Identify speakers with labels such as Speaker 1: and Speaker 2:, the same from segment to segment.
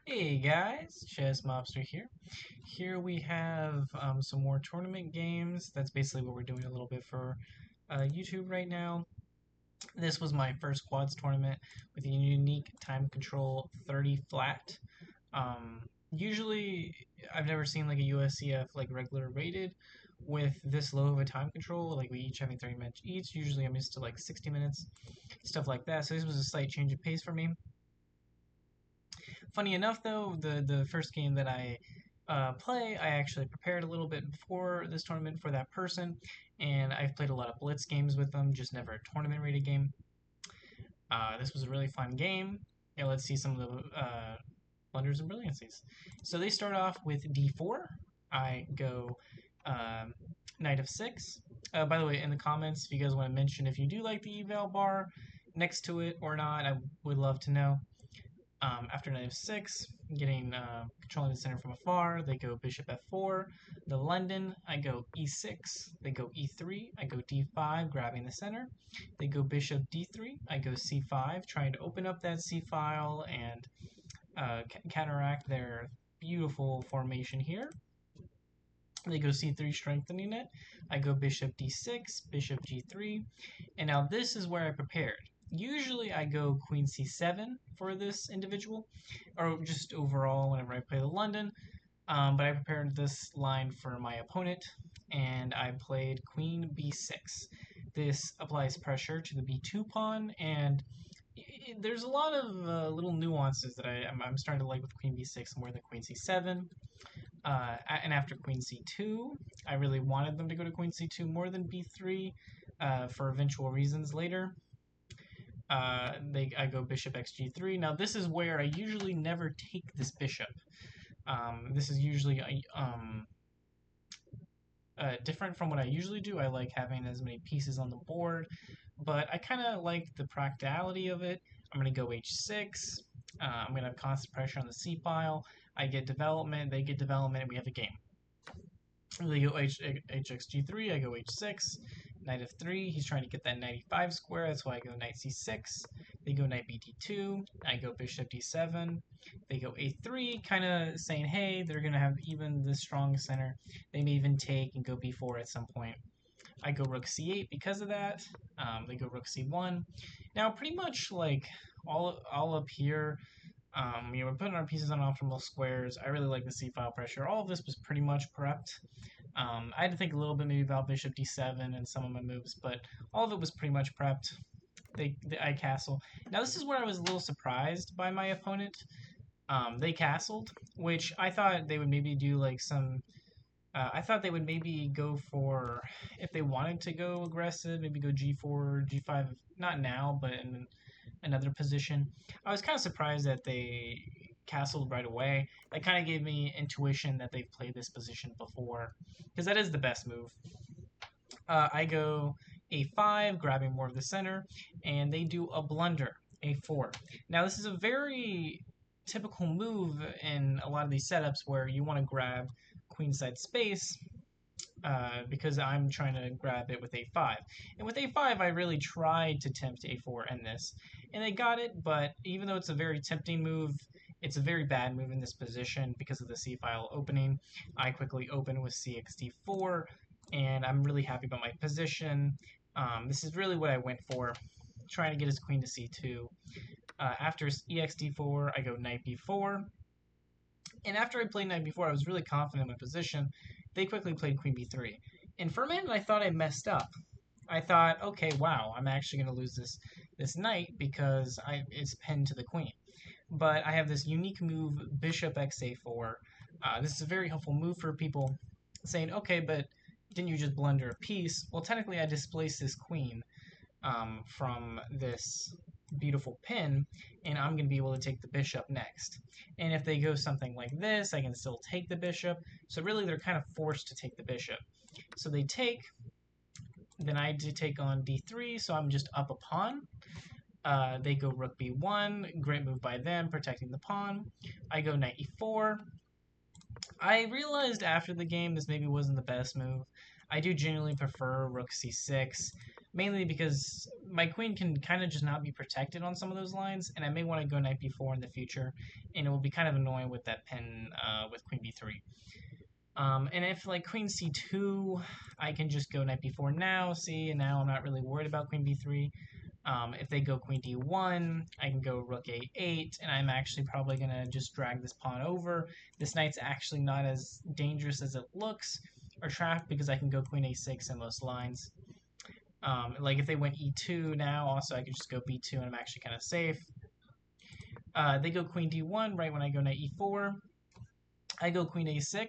Speaker 1: Hey guys, ChessMobster here. Here we have some more tournament games. That's basically what we're doing a little bit for YouTube right now. This was my first quads tournament with a unique time control 30 flat. Usually, I've never seen like a USCF like regular rated with this low of a time control. Like we each having 30 minutes each. Usually I'm used to like 60 minutes, stuff like that. So this was a slight change of pace for me. Funny enough, though, the first game that I play, I actually prepared a little bit before this tournament for that person, and I've played a lot of blitz games with them, just never a tournament rated game. This was a really fun game. Yeah, let's see some of the blunders and brilliancies. So they start off with d4. I go knight of 6. By the way, in the comments, if you guys want to mention if you do like the eval bar next to it or not, I would love to know. After knight f6, getting controlling the center from afar, they go bishop f4. The London, I go e6. They go e3. I go d5, grabbing the center. They go bishop d3. I go c5, trying to open up that c file and counteract their beautiful formation here. They go c3, strengthening it. I go bishop d6, bishop g3, and now this is where I prepared. Usually I go queen c7 for this individual, or just overall whenever I play the London, but I prepared this line for my opponent, and I played queen b6. This applies pressure to the b2 pawn, and there's a lot of little nuances that I'm starting to like with queen b6 more than queen c7. And after queen c2, I really wanted them to go to queen c2 more than b3 for eventual reasons later. I go bishop xg3. Now this is where I usually never take this bishop. This is usually different from what I usually do. I like having as many pieces on the board, but I kind of like the practicality of it. I'm going to go h6. I'm going to have constant pressure on the c file. I get development, they get development, and we have a game. They go hxg3, I go h6, knight f3, he's trying to get that knight e5 square, that's why I go knight c6, they go knight bt2, I go bishop d7, they go a3, kind of saying, hey, they're going to have even the strong center, they may even take and go b4 at some point. I go rook c8 because of that, they go rook c1. Now pretty much like all up here, we're putting our pieces on optimal squares. I really like the c-file pressure. All of this was pretty much prepped. I had to think a little bit maybe about bishop d7 and some of my moves, but all of it was pretty much prepped. I castle. Now this is where I was a little surprised by my opponent. They castled, which I thought they would maybe do like some. I thought they would maybe go for, if they wanted to go aggressive, maybe go g4, g5, not now, but in another position. I was kind of surprised that they castled right away. That kind of gave me intuition that they've played this position before, because that is the best move. I go a5, grabbing more of the center, and they do a blunder, a4. Now this is a very typical move in a lot of these setups where you want to grab queenside space because I'm trying to grab it with a5. And with a5, I really tried to tempt a4 in this. And I got it, but even though it's a very tempting move, it's a very bad move in this position because of the c-file opening. I quickly open with cxd4, and I'm really happy about my position. This is really what I went for, trying to get his queen to c2. After exd4, I go knight b4. And after I played knight b4, I was really confident in my position. They quickly played queen b3. And for a minute, I thought I messed up. I thought, okay, wow, I'm actually going to lose this knight because it's pinned to the queen. But I have this unique move, bishop xa4. This is a very helpful move for people saying, okay, but didn't you just blunder a piece? Well, technically, I displaced this queen from this beautiful pin, and I'm going to be able to take the bishop next. And if they go something like this, I can still take the bishop. So really, they're kind of forced to take the bishop. So they take, then I do take on d3, so I'm just up a pawn. They go rook b1, great move by them, protecting the pawn. I go knight e4. I realized after the game this maybe wasn't the best move. I do genuinely prefer rook c6, mainly because my queen can kind of just not be protected on some of those lines, and I may want to go knight b4 in the future, and it will be kind of annoying with that pin with queen b3. And if like queen c2, I can just go knight b4 now, see, and now I'm not really worried about queen b3. If they go queen d1, I can go rook a8, and I'm actually probably going to just drag this pawn over. This knight's actually not as dangerous as it looks, or trapped, because I can go queen a6 in most lines. Like if they went e2 now, also I could just go b2, and I'm actually kind of safe. They go queen d1 right when I go knight e4. I go queen a6.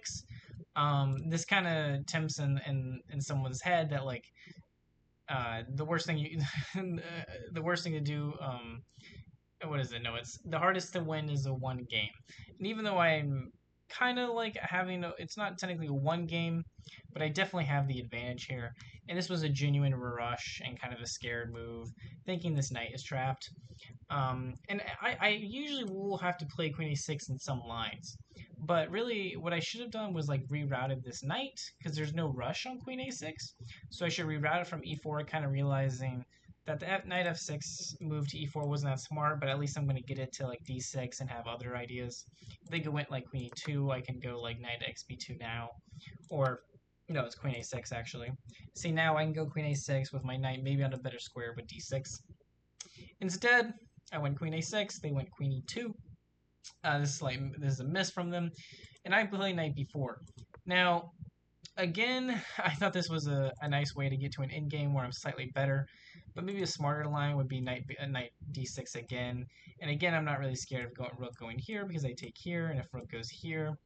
Speaker 1: This kind of tempts in someone's head that like the worst thing you the worst thing to do. What is it? No, it's the hardest to win is a one game. And even though I'm kind of like having it's not technically a one game, but I definitely have the advantage here. And this was a genuine rush and kind of a scared move, thinking this knight is trapped. And I usually will have to play queen a6 in some lines. But really, what I should have done was like rerouted this knight, because there's no rush on queen a6. So I should reroute it from e4, kind of realizing that the knight f6 move to e4 wasn't that smart, but at least I'm going to get it to like d6 and have other ideas. If they went like queen e2, I can go like knight xb2 now. Or, no, it's queen a6 actually. See, now I can go queen a6 with my knight maybe on a better square with d6. Instead, I went queen a6, they went queen e2. This is a miss from them, and I play knight b4. Now, again, I thought this was a nice way to get to an endgame where I'm slightly better, but maybe a smarter line would be knight d6 again. And again, I'm not really scared of rook going here because I take here, and if rook goes here,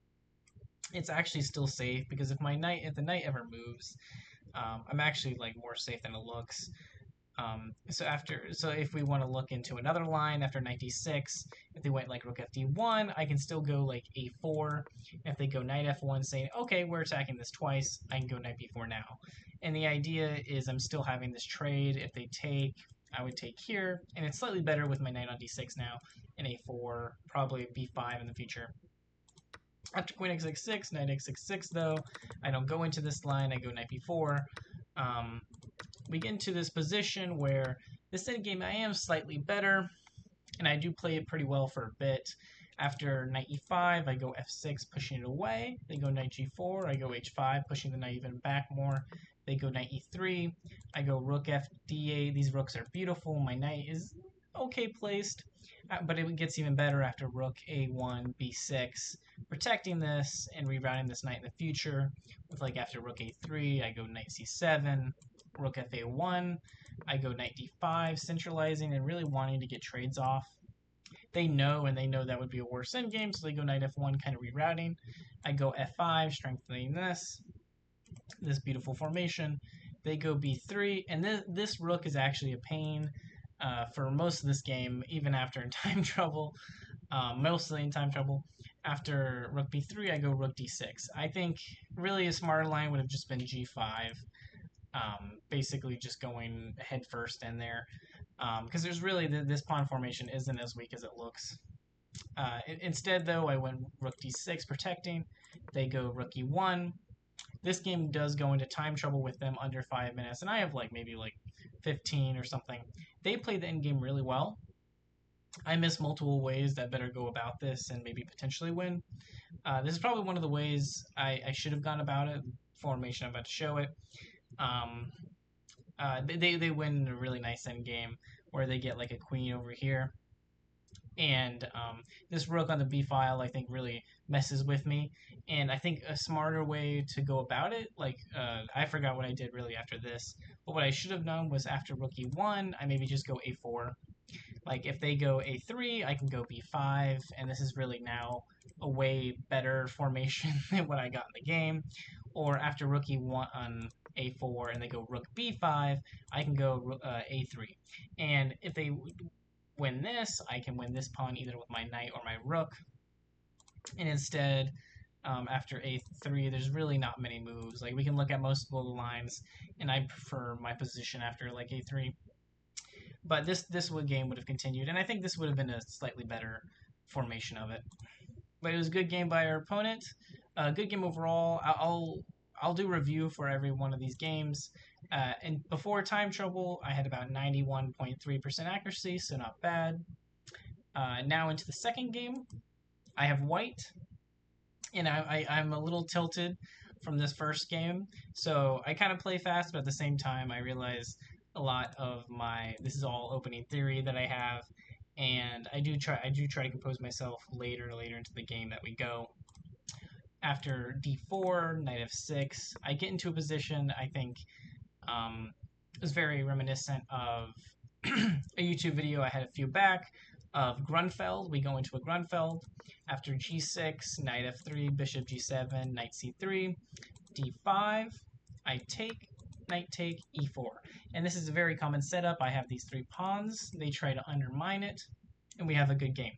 Speaker 1: it's actually still safe because if the knight ever moves, I'm actually like more safe than it looks. So if we want to look into another line after knight d6, if they went like rook fd1, I can still go like a4. If they go knight f1, saying, okay, we're attacking this twice, I can go knight b4 now. And the idea is I'm still having this trade. If they take, I would take here, and it's slightly better with my knight on d6 now, and a4, probably b5 in the future. After queen x6, knight x6 though, I don't go into this line, I go knight b4. We get into this position where this endgame I am slightly better, and I do play it pretty well for a bit. After knight e5, I go f6, pushing it away. They go knight g4, I go h5, pushing the knight even back more. They go knight e3, I go rook fd8. These rooks are beautiful. My knight is okay placed, but it gets even better after rook a1, b6, protecting this and rerouting this knight in the future. With like after rook a3, I go knight c7, rook fa1, I go knight d5, centralizing and really wanting to get trades off. They know, and they know that would be a worse endgame, so they go knight f1, kind of rerouting. I go f5, strengthening this beautiful formation. They go b3, and this rook is actually a pain for most of this game, even after in time trouble, mostly in time trouble. After rook b3, I go rook d6. I think really a smarter line would have just been g5. Basically just going head first in there, because there's really this pawn formation isn't as weak as it looks. Instead, though, I went rook d6 protecting. They go rook e1. This game does go into time trouble with them under 5 minutes, and I have like maybe like 15 or something. They play the endgame really well. I miss multiple ways that better go about this and maybe potentially win. This is probably one of the ways I should have gone about it. Formation I'm about to show it. They win a really nice end game where they get like a queen over here, and this rook on the b file I think really messes with me. And I think a smarter way to go about it, like I forgot what I did really after this, but what I should have done was after rook e1, I maybe just go a4. Like if they go a3, I can go b5, and this is really now a way better formation than what I got in the game. Or after rook e1 on a4 and they go rook b5, I can go a3. And if they win this, I can win this pawn either with my knight or my rook. And instead, after a3, there's really not many moves. Like we can look at most of the lines, and I prefer my position after like a3. But this game would have continued, and I think this would have been a slightly better formation of it. But it was a good game by our opponent. Good game overall. I'll do a review for every one of these games, And before time trouble, I had about 91.3% accuracy, so not bad. Now into the second game, I have white, and I'm a little tilted from this first game, so I kind of play fast, but at the same time, I realize a lot of this is all opening theory that I have, and I do try to compose myself later into the game that we go. After d4, knight f6, I get into a position I think is very reminiscent of a YouTube video I had a few back of Grunfeld. We go into a Grunfeld. After g6, knight f3, bishop g7, knight c3, d5, I take, knight take, e4. And this is a very common setup. I have these three pawns. They try to undermine it, and we have a good game.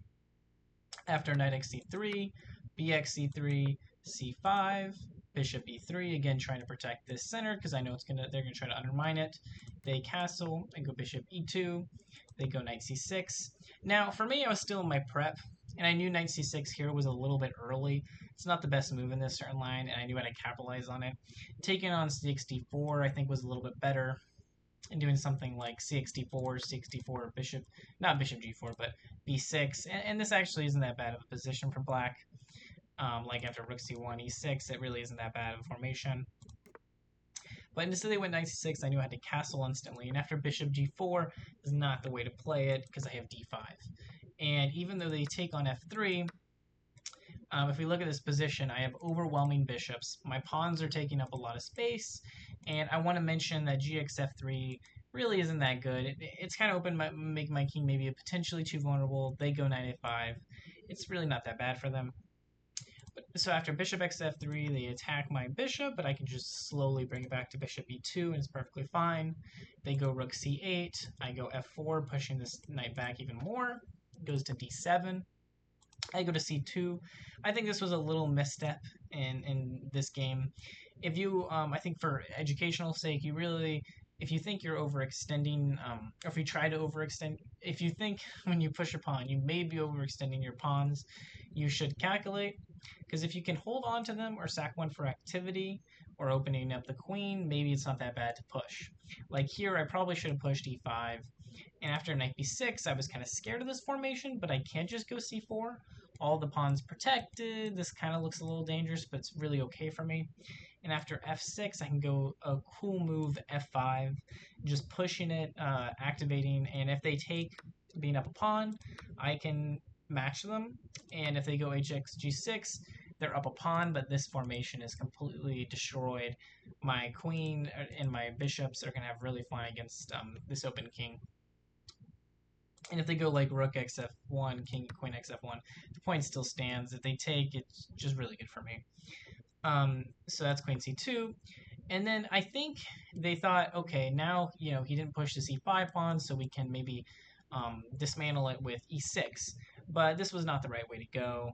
Speaker 1: After knight xc3, bxc3, c5, bishop e3, again trying to protect this center because I know they're gonna try to undermine it. They castle, I go bishop e2, they go knight c6. Now for me, I was still in my prep, and I knew knight c6 here was a little bit early. It's not the best move in this certain line, and I knew how to capitalize on it. Taking on cx4 I think was a little bit better, and doing something like cx4, bishop, not bishop g4, but b6, and this actually isn't that bad of a position for black. Like after rook c1, e6, it really isn't that bad of a formation. But instead they went knight c6, I knew I had to castle instantly, and after bishop g4 is not the way to play it because I have d5. And even though they take on f3, if we look at this position, I have overwhelming bishops. My pawns are taking up a lot of space, and I want to mention that gxf3 really isn't that good. It's kind of open, make my king maybe potentially too vulnerable. They go knight a5. It's really not that bad for them. So after bishop xf3, they attack my bishop, but I can just slowly bring it back to bishop e2, and it's perfectly fine. They go rook c8, I go f4, pushing this knight back even more. It goes to d7. I go to c2. I think this was a little misstep in this game. If you, I think for educational sake, you really, if you think you're overextending, or if you try to overextend, if you think when you push a pawn, you may be overextending your pawns, you should calculate. Because if you can hold on to them or sack one for activity or opening up the queen, maybe it's not that bad to push. Like here, I probably should have pushed e5. And after knight b6, I was kind of scared of this formation, but I can't just go c4. All the pawns protected. This kind of looks a little dangerous, but it's really okay for me. And after f6, I can go a cool move f5, just pushing it, activating. And if they take being up a pawn, I can match them, and if they go hx g6, they're up a pawn, but this formation is completely destroyed. My queen and my bishops are going to have really fun against this open king. And if they go like rook xf1, king, queen xf1, the point still stands. If they take, it's just really good for me. So that's queen c2. And then I think they thought, okay, now, he didn't push the c5 pawn, so we can maybe dismantle it with e6. But this was not the right way to go.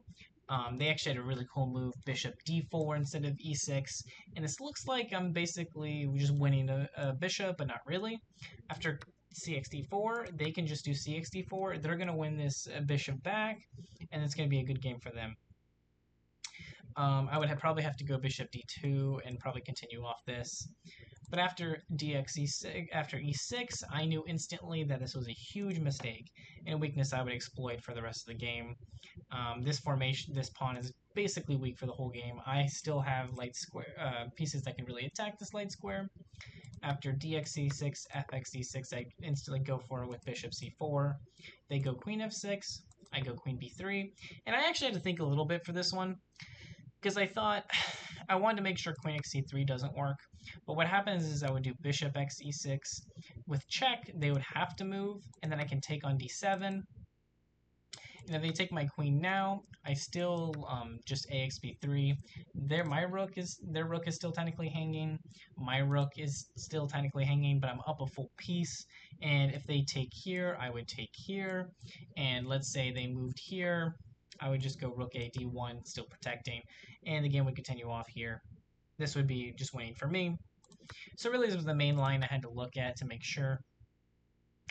Speaker 1: They actually had a really cool move, bishop d4 instead of e6. And this looks like I'm basically just winning a bishop, but not really. After cxd4, they can just do cxd4. They're going to win this bishop back, and it's going to be a good game for them. I would probably have to go bishop d2 and probably continue off this. But after after e6, I knew instantly that this was a huge mistake and a weakness I would exploit for the rest of the game. This formation, this pawn is basically weak for the whole game. I still have light square pieces that can really attack this light square. After dxc6, fxc6, I instantly go for it with bishop c4. They go queen f6, I go queen b3. And I actually had to think a little bit for this one, because I thought I wanted to make sure queen x c3 doesn't work. But what happens is I would do bishop x e6. With check, they would have to move, and then I can take on d7. And if they take my queen now, I still just ax b3. Their rook is still technically hanging. My rook is still technically hanging, but I'm up a full piece. And if they take here, I would take here. And let's say they moved here, I would just go rook a d1, still protecting, and the game would continue off here. This would be just winning for me. So really this was the main line I had to look at to make sure.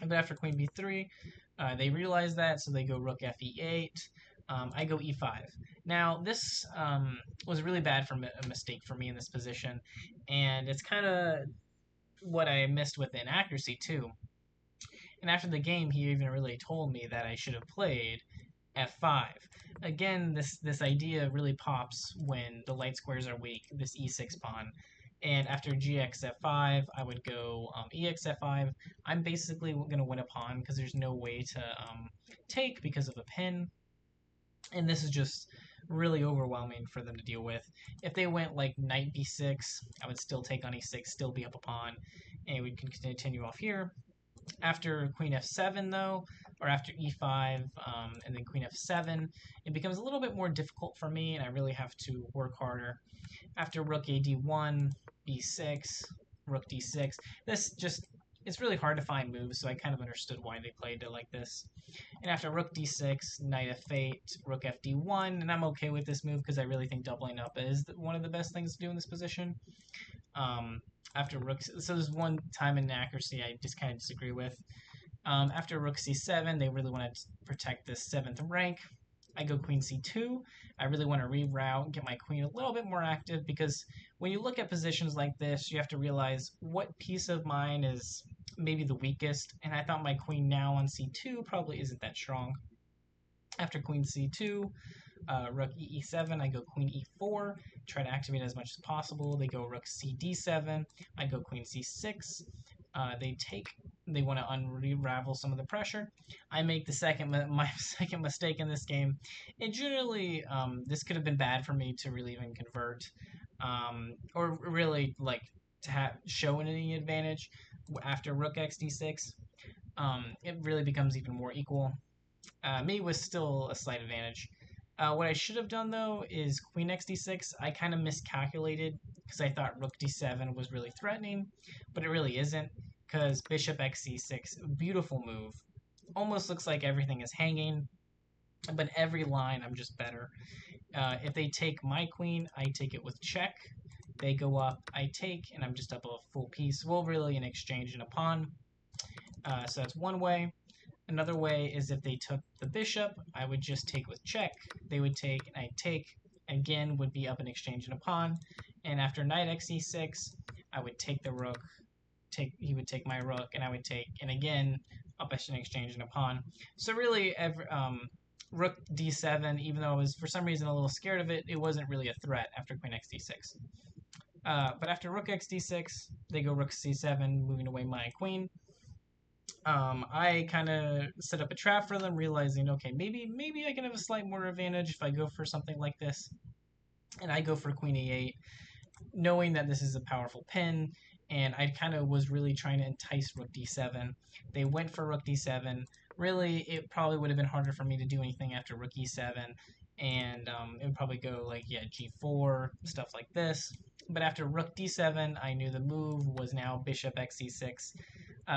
Speaker 1: But after queen b3, they realize that, so they go rook f e8. I go e5. Now this was really bad for a mistake for me in this position, and it's kind of what I missed with inaccuracy too. And after the game, he even really told me that I should have played f5. Again, this idea really pops when the light squares are weak, this e6 pawn. And after gx f5, I would go ex f5. I'm basically going to win a pawn because there's no way to take because of a pin. And this is just really overwhelming for them to deal with. If they went like knight b6, I would still take on e6, still be up a pawn, and we can continue off here. After queen f7, though, or after e5 and then queen f7, it becomes a little bit more difficult for me, and I really have to work harder. After rook a d1, b6, rook d6, this just, it's really hard to find moves, so I kind of understood why they played it like this. And after rook d6, knight f8, rook fd1, and I'm okay with this move because I really think doubling up is one of the best things to do in this position. After rook, so there's one time inaccuracy I just kind of disagree with. After rook c7, they really want to protect this 7th rank. I go queen c2. I really want to reroute, get my queen a little bit more active, because when you look at positions like this, you have to realize what piece of mine is maybe the weakest, and I thought my queen now on c2 probably isn't that strong. After queen c2, rook e7, I go queen e4, try to activate as much as possible. They go rook cd7, I go queen c6. They want to unravel some of the pressure. I make my second mistake in this game. And generally, this could have been bad for me to really even convert, or really like to show any advantage. After rook xd6, it really becomes even more equal. Me was still a slight advantage. What I should have done though is queen x d6. I kind of miscalculated because I thought rook d7 was really threatening, but it really isn't, because bishop x c6, beautiful move. Almost looks like everything is hanging, but every line I'm just better. If they take my queen, I take it with check. They go up, I take, and I'm just up a full piece. Well, really an exchange and a pawn. So that's one way. Another way is if they took the bishop, I would just take with check. They would take, and I'd take. Again, would be up an exchange and a pawn. And after knight x e6, I would take the rook. He would take my rook, and I would take, and again, up an exchange and a pawn. So really, rook d7, even though I was for some reason a little scared of it, it wasn't really a threat after queen x d6. But after rook x d6, they go rook c7, moving away my queen. I kind of set up a trap for them, realizing, okay, maybe I can have a slight more advantage if I go for something like this. And I go for queen e8, knowing that this is a powerful pin, and I kind of was really trying to entice rook d7. They went for rook d7. Really, it probably would have been harder for me to do anything after rook e7, and it would probably go like, yeah, g4, stuff like this. But after rook d7, I knew the move was now bishop x c6,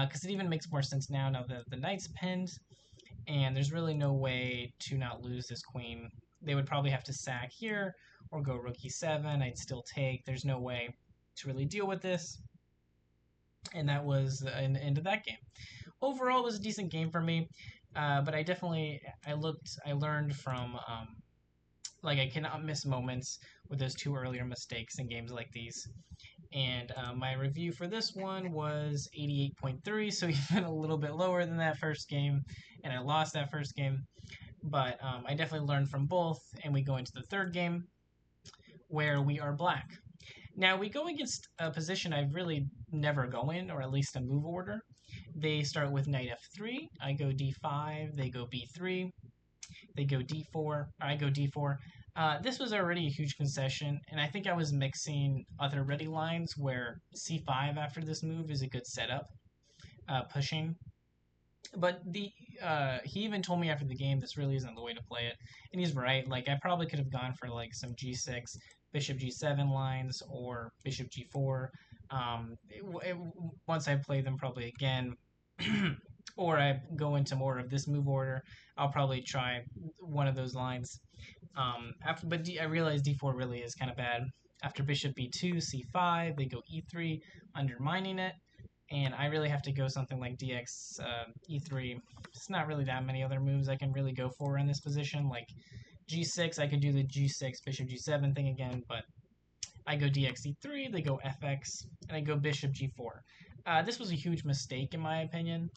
Speaker 1: because it even makes more sense now that the knight's pinned, and there's really no way to not lose this queen. They would probably have to sack here or go rook e7. I'd still take. There's no way to really deal with this. And that was the end of that game. Overall, it was a decent game for me, but I learned from, like, I cannot miss moments with those two earlier mistakes in games like these. And my review for this one was 88.3, so even a little bit lower than that first game, and I lost that first game. But I definitely learned from both, and we go into the third game, where we are black. Now, we go against a position I've really never go in, or at least a move order. They start with knight f3, I go d5, they go b3, they go d4, I go d4. This was already a huge concession, and I think I was mixing other ready lines where c5 after this move is a good setup, pushing. But he even told me after the game this really isn't the way to play it, and he's right. Like, I probably could have gone for like some g6, bishop g7 lines, or bishop g4. Once I play them probably again, or I go into more of this move order, I'll probably try one of those lines. But I realize d4 really is kind of bad. After bishop b2, c5, they go e3, undermining it. And I really have to go something like dx e3. It's not really that many other moves I can really go for in this position. Like g6, I could do the g6, bishop g7 thing again, but I go dx e3, they go fx, and I go bishop g4. This was a huge mistake in my opinion,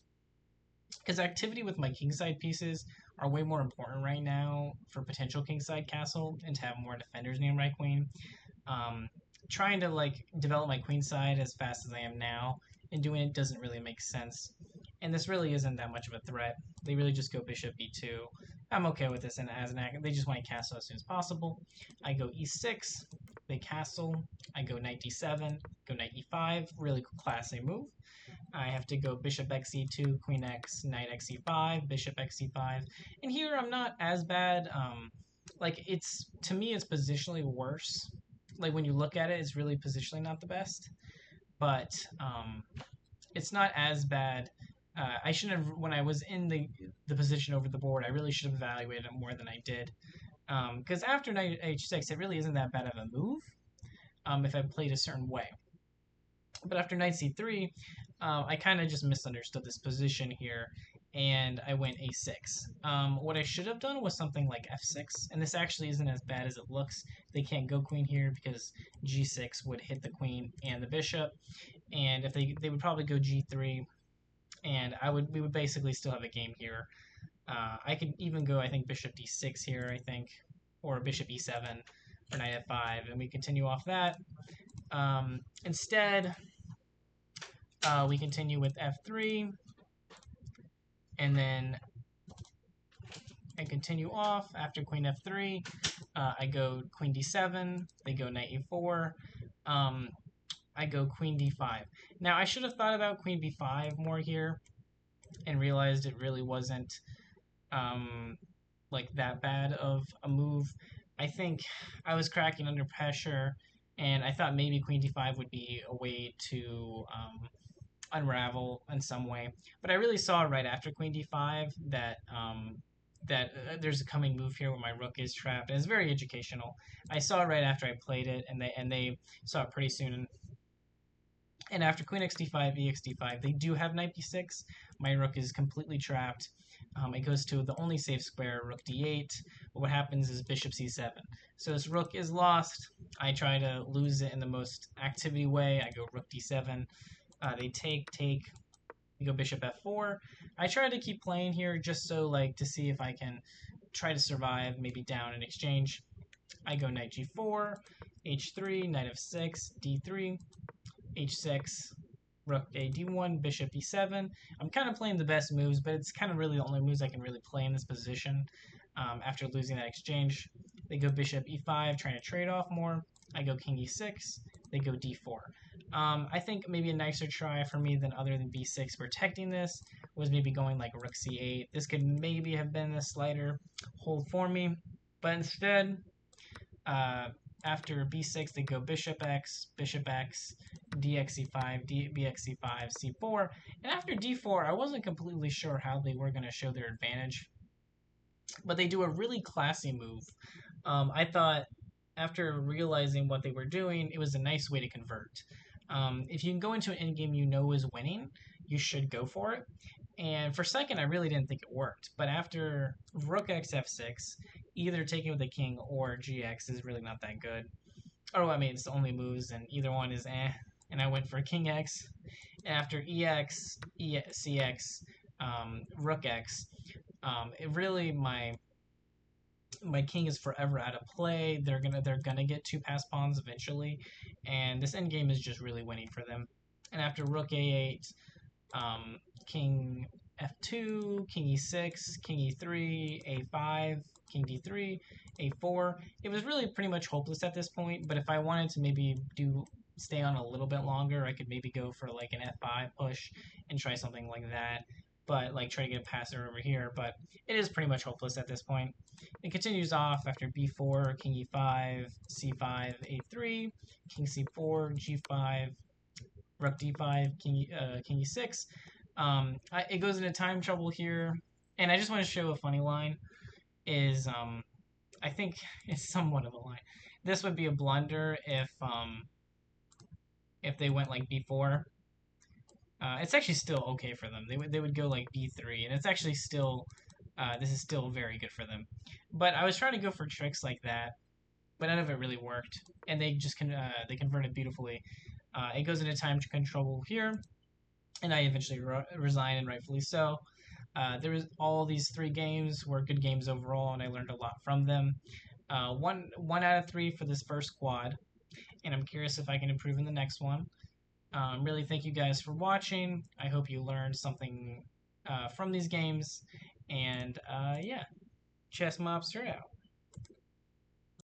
Speaker 1: because activity with my kingside pieces are way more important right now for potential kingside castle and to have more defenders near my queen. Um, Trying to like develop my queen side as fast as I am now and doing it doesn't really make sense. And this really isn't that much of a threat. They really just go bishop b2. I'm okay with this, and as an act, they just want to castle as soon as possible. I go e6, they castle. I go knight d7, go knight e5, really classy move. I have to go bishop xe2, queen x, knight xe5, bishop xe5. And here I'm not as bad. Like it's to me it's positionally worse. Like when you look at it, it's really positionally not the best. But it's not as bad. I shouldn't have when I was in the position over the board. I really should have evaluated it more than I did. Because after knight h6, it really isn't that bad of a move. If I played a certain way. But after knight c3, I kind of just misunderstood this position here, and I went a6. What I should have done was something like f6, and this actually isn't as bad as it looks. They can't go queen here because g6 would hit the queen and the bishop, and if they would probably go g3, and we would basically still have a game here. I could even go, I think, bishop d6 here, I think, or bishop e7, or knight f5, and we continue off that. Instead, we continue with f3, and then I continue off. After queen f3, I go queen d7, they go knight e4, I go queen d5. Now, I should have thought about queen b5 more here and realized it really wasn't like that bad of a move. I think I was cracking under pressure, and I thought maybe queen d5 would be a way to unravel in some way. But I really saw right after queen d5 that there's a coming move here where my rook is trapped, and it's very educational. I saw it right after I played it, and they saw it pretty soon. And after queen x d5, ex d5, they do have knight b6. My rook is completely trapped. It goes to the only safe square, rook d8. But what happens is bishop c7. So this rook is lost. I try to lose it in the most activity way. I go rook d7. They take. We go bishop f4. I try to keep playing here just so like to see if I can try to survive, maybe down in exchange. I go knight g4, h3, knight f6, d3, h6, rook a d1, bishop e7. I'm kind of playing the best moves, but it's kind of really the only moves I can really play in this position after losing that exchange. They go bishop e5, trying to trade off more. I go king e6, they go d4. I think maybe a nicer try for me than other than b6 protecting this was maybe going like rook c8. This could maybe have been a slighter hold for me, but instead, after b6, they go bishop x, dx e5, bx e5, c4, and after d4, I wasn't completely sure how they were going to show their advantage, but they do a really classy move. I thought after realizing what they were doing, it was a nice way to convert. If you can go into an endgame you know is winning, you should go for it. And for a second, I really didn't think it worked. But after rook x f6, either taking with the king or gx is really not that good. Oh, I mean, it's the only moves, and either one is eh. And I went for king x. And after ex, cx, rook x, it really my king is forever out of play. They're gonna get two pass pawns eventually, and this endgame is just really winning for them. And after rook a8, king f2, king e6, king e3, a5, king d3, a4. It was really pretty much hopeless at this point, but if I wanted to maybe stay on a little bit longer, I could maybe go for like an f5 push and try something like that. But like try to get a passer over here, but it is pretty much hopeless at this point. It continues off after b4, king e5, c5, a3, king c4, g5, rook d5, king e6. It goes into time trouble here, and I just want to show a funny line. I think it's somewhat of a line. This would be a blunder if they went like b4. It's actually still okay for them. They would go like b3, and it's actually still this is still very good for them. But I was trying to go for tricks like that, but none of it really worked, and they just they converted beautifully. It goes into time control here. and I eventually resigned, and rightfully so. There was all these three games were good games overall, and I learned a lot from them. One out of three for this first quad, and I'm curious if I can improve in the next one. Really, thank you guys for watching. I hope you learned something from these games, and yeah, ChessMobster out.